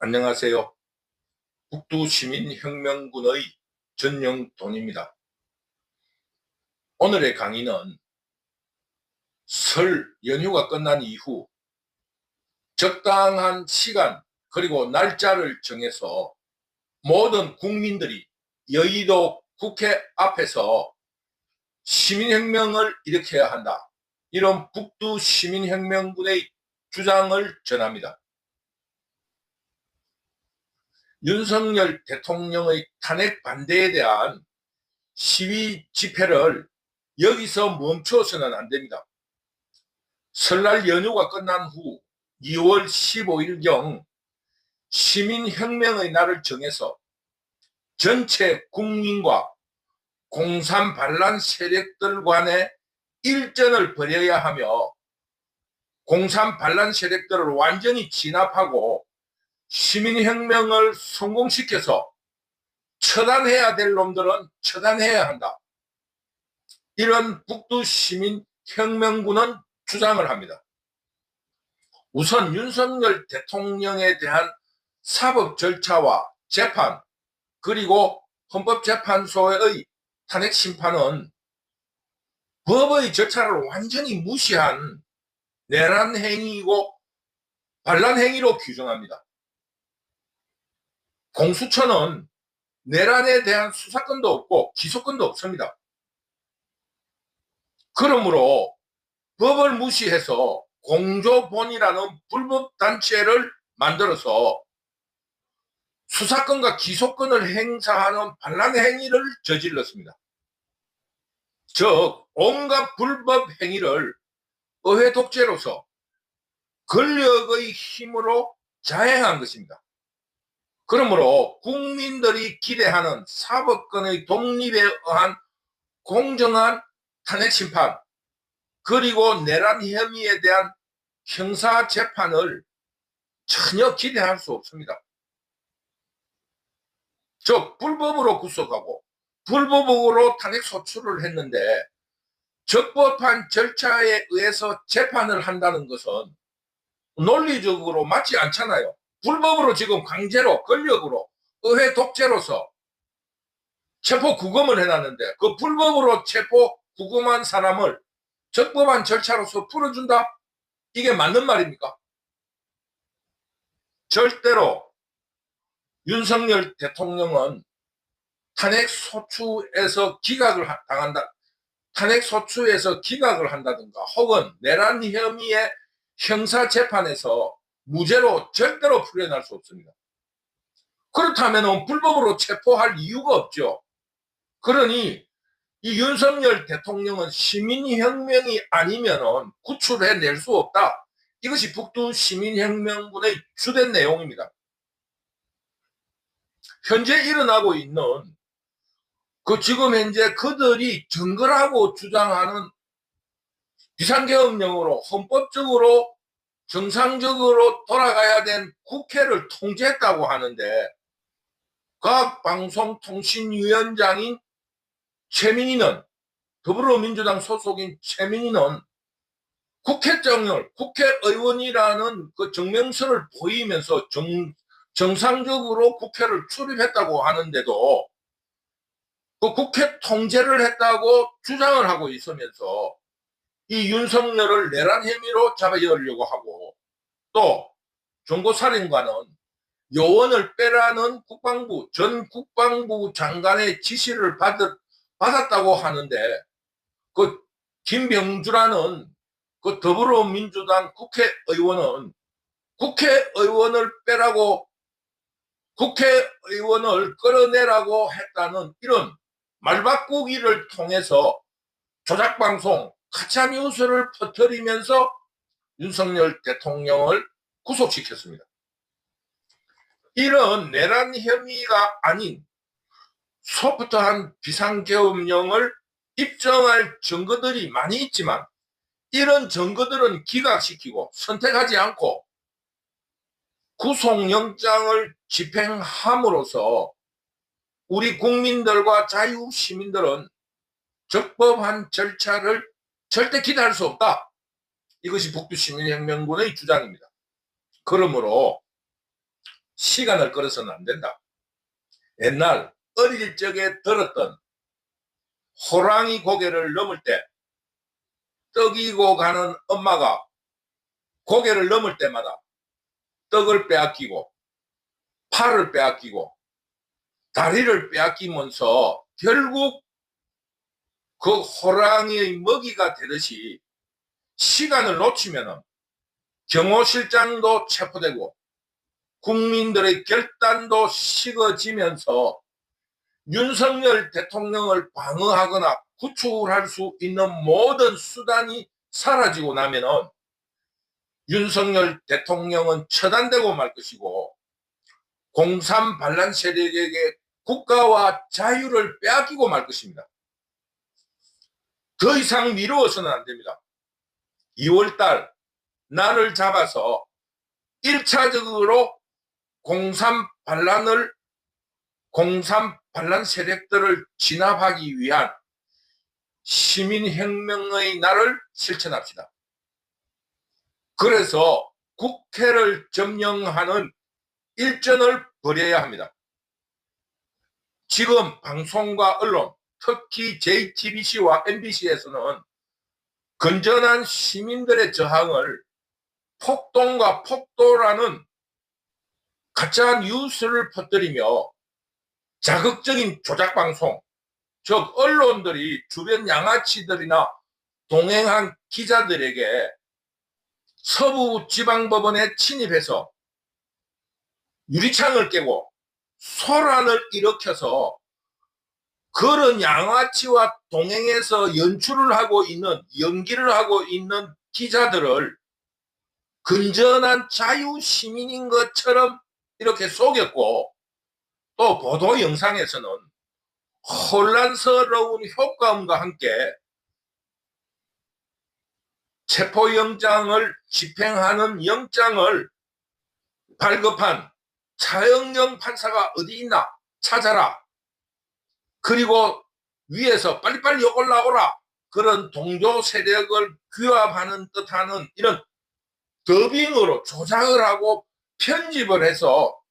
안녕하세요. 북두시민혁명군의 전영돈입니다. 오늘의 강의는 설 연휴가 끝난 이후 적당한 시간 그리고 날짜를 정해서 모든 국민들이 여의도 국회 앞에서 시민혁명을 일으켜야 한다. 이런 북두시민혁명군의 주장을 전합니다. 윤석열 대통령의 탄핵 반대에 대한 시위 집회를 여기서 멈춰서는 안 됩니다. 설날 연휴가 끝난 후 2월 15일경 시민혁명의 날을 정해서 전체 국민과 공산 반란 세력들 간의 일전을 벌여야 하며 공산 반란 세력들을 완전히 진압하고 시민혁명을 성공시켜서 처단해야 될 놈들은 처단해야 한다. 이런 북두시민혁명군은 주장을 합니다. 우선 윤석열 대통령에 대한 사법 절차와 재판 그리고 헌법재판소의 탄핵 심판은 법의 절차를 완전히 무시한 내란 행위이고 반란 행위로 규정합니다. 공수처는 내란에 대한 수사권도 없고 기소권도 없습니다. 그러므로 법을 무시해서 공조본이라는 불법단체를 만들어서 수사권과 기소권을 행사하는 반란 행위를 저질렀습니다. 즉 온갖 불법 행위를 의회 독재로서 권력의 힘으로 자행한 것입니다. 그러므로 국민들이 기대하는 사법권의 독립에 의한 공정한 탄핵 심판 그리고 내란 혐의에 대한 형사 재판을 전혀 기대할 수 없습니다. 즉 불법으로 구속하고 불법으로 탄핵 소추를 했는데 적법한 절차에 의해서 재판을 한다는 것은 논리적으로 맞지 않잖아요. 불법으로 지금 강제로 권력으로 의회 독재로서 체포 구금을 해놨는데 그 불법으로 체포 구금한 사람을 적법한 절차로서 풀어준다? 이게 맞는 말입니까? 절대로 윤석열 대통령은 탄핵 소추에서 기각을 당한다. 탄핵 소추에서 기각을 한다든가 혹은 내란 혐의의 형사 재판에서 무죄로 절대로 풀려날 수 없습니다. 그렇다면 불법으로 체포할 이유가 없죠. 그러니 이 윤석열 대통령은 시민혁명이 아니면 구출해낼 수 없다. 이것이 북두시민혁명군의 주된 내용입니다. 현재 일어나고 있는 지금 현재 그들이 정거라고 주장하는 비상계엄령으로 헌법적으로 정상적으로 돌아가야 된 국회를 통제했다고 하는데 각 방송통신위원장인 최민희는 더불어민주당 소속인 최민희는 국회의원이라는 그 정명서를 보이면서 정상적으로 국회를 출입했다고 하는데도 그 국회 통제를 했다고 주장을 하고 있으면서 이 윤석열을 내란 혐의로 잡아열려고 하고 또 정보사령관은 요원을 빼라는 전 국방부 장관의 지시를 받았다고 하는데 그 김병주라는 그 더불어민주당 국회의원은 국회의원을 빼라고 국회의원을 끌어내라고 했다는 이런 말바꾸기를 통해서 조작방송 가짜뉴스를 퍼뜨리면서 윤석열 대통령을 구속시켰습니다. 이런 내란 혐의가 아닌 소프트한 비상계엄령을 입증할 증거들이 많이 있지만 이런 증거들은 기각시키고 선택하지 않고 구속영장을 집행함으로써 우리 국민들과 자유시민들은 적법한 절차를 절대 기대할 수 없다. 이것이 북두시민혁명군의 주장입니다. 그러므로 시간을 끌어서는 안 된다. 옛날 어릴 적에 들었던 호랑이 고개를 넘을 때 떡이고 가는 엄마가 고개를 넘을 때마다 떡을 빼앗기고 팔을 빼앗기고 다리를 빼앗기면서 결국 그 호랑이의 먹이가 되듯이 시간을 놓치면 경호실장도 체포되고 국민들의 결단도 식어지면서 윤석열 대통령을 방어하거나 구출할 수 있는 모든 수단이 사라지고 나면은 윤석열 대통령은 처단되고 말 것이고 03 반란 세력에게 국가와 자유를 빼앗기고 말 것입니다. 더 이상 미루어서는 안 됩니다. 2월달 나를 잡아서 1차적으로 03 반란 세력들을 진압하기 위한 시민혁명의 날을 실천합시다. 그래서 국회를 점령하는 일전을 벌여야 합니다. 지금 방송과 언론, 특히 JTBC와 MBC에서는 건전한 시민들의 저항을 폭동과 폭도라는 가짜 뉴스를 퍼뜨리며 자극적인 조작방송, 즉 언론들이 주변 양아치들이나 동행한 기자들에게 서부지방법원에 침입해서 유리창을 깨고 소란을 일으켜서 그런 양아치와 동행해서 연출을 하고 있는, 연기를 하고 있는 기자들을 건전한 자유시민인 것처럼 이렇게 속였고, 또 보도 영상에서는 혼란스러운 효과음과 함께 체포영장을 집행하는 영장을 발급한 차영영 판사가 어디 있나 찾아라. 그리고 위에서 빨리빨리 올라오라. 그런 동조 세력을 규합하는 듯하는 이런 더빙으로 조작을 하고 편집을 해서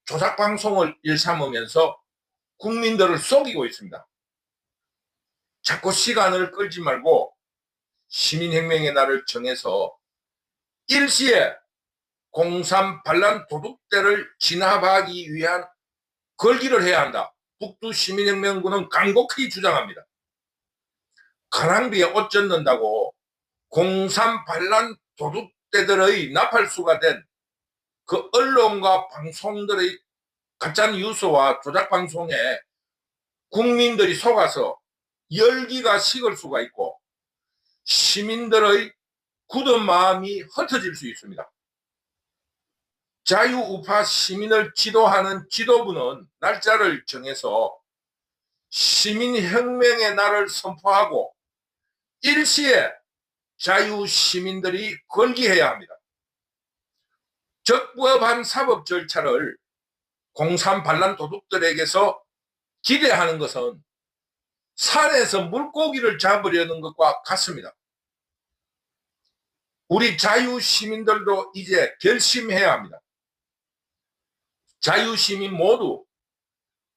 조작방송을 일삼으면서 국민들을 속이고 있습니다. 자꾸 시간을 끌지 말고 시민혁명의 날을 정해서 일시에 03 반란 도둑대를 진압하기 위한 걸기를 해야 한다. 북두시민혁명군은 간곡히 주장합니다. 가랑비에 옷 젖는다고 03 반란 도둑대들의 나팔수가 된 그 언론과 방송들의 가짜 뉴스와 조작 방송에 국민들이 속아서 열기가 식을 수가 있고 시민들의 굳은 마음이 흩어질 수 있습니다. 자유우파 시민을 지도하는 지도부는 날짜를 정해서 시민혁명의 날을 선포하고 일시에 자유시민들이 걸기해야 합니다. 적법한 사법 절차를 03 반란 도둑들에게서 기대하는 것은 산에서 물고기를 잡으려는 것과 같습니다. 우리 자유시민들도 이제 결심해야 합니다. 자유시민 모두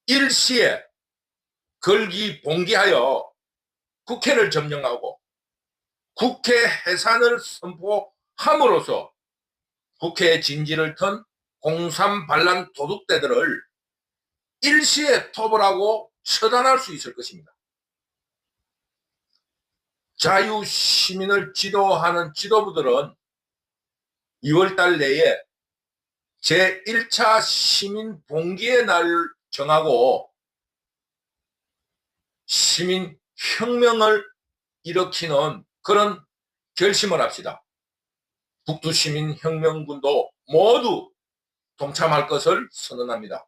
일시에 걸기 봉기하여 국회를 점령하고 국회 해산을 선포함으로써 국회 진지를 턴 03 반란 도둑대들을 일시에 토벌하고 처단할 수 있을 것입니다. 자유시민을 지도하는 지도부들은 2월달 내에 제1차 시민봉기의 날을 정하고 시민혁명을 일으키는 그런 결심을 합시다. 북두시민혁명군도 모두 동참할 것을 선언합니다.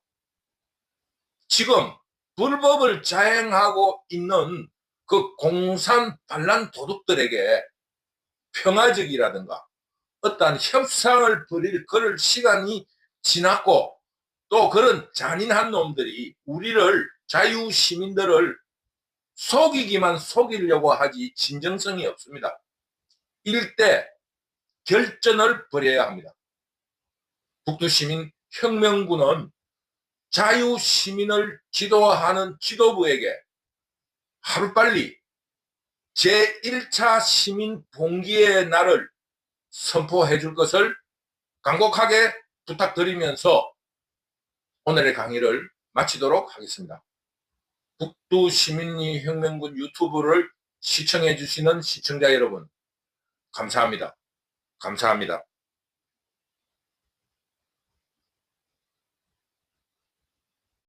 지금 불법을 자행하고 있는 그 03 반란 도둑들에게 평화적이라든가 어떠한 협상을 벌일 그럴 시간이 지났고 또 그런 잔인한 놈들이 우리를 자유시민들을 속이기만 속이려고 하지 진정성이 없습니다. 일대 결전을 벌여야 합니다. 북두시민 혁명군은 자유시민을 지도하는 지도부에게 하루빨리 제1차 시민봉기의 날을 선포해 줄 것을 간곡하게 부탁드리면서 오늘의 강의를 마치도록 하겠습니다. 북두시민리혁명군 유튜브를 시청해 주시는 시청자 여러분, 감사합니다. 감사합니다.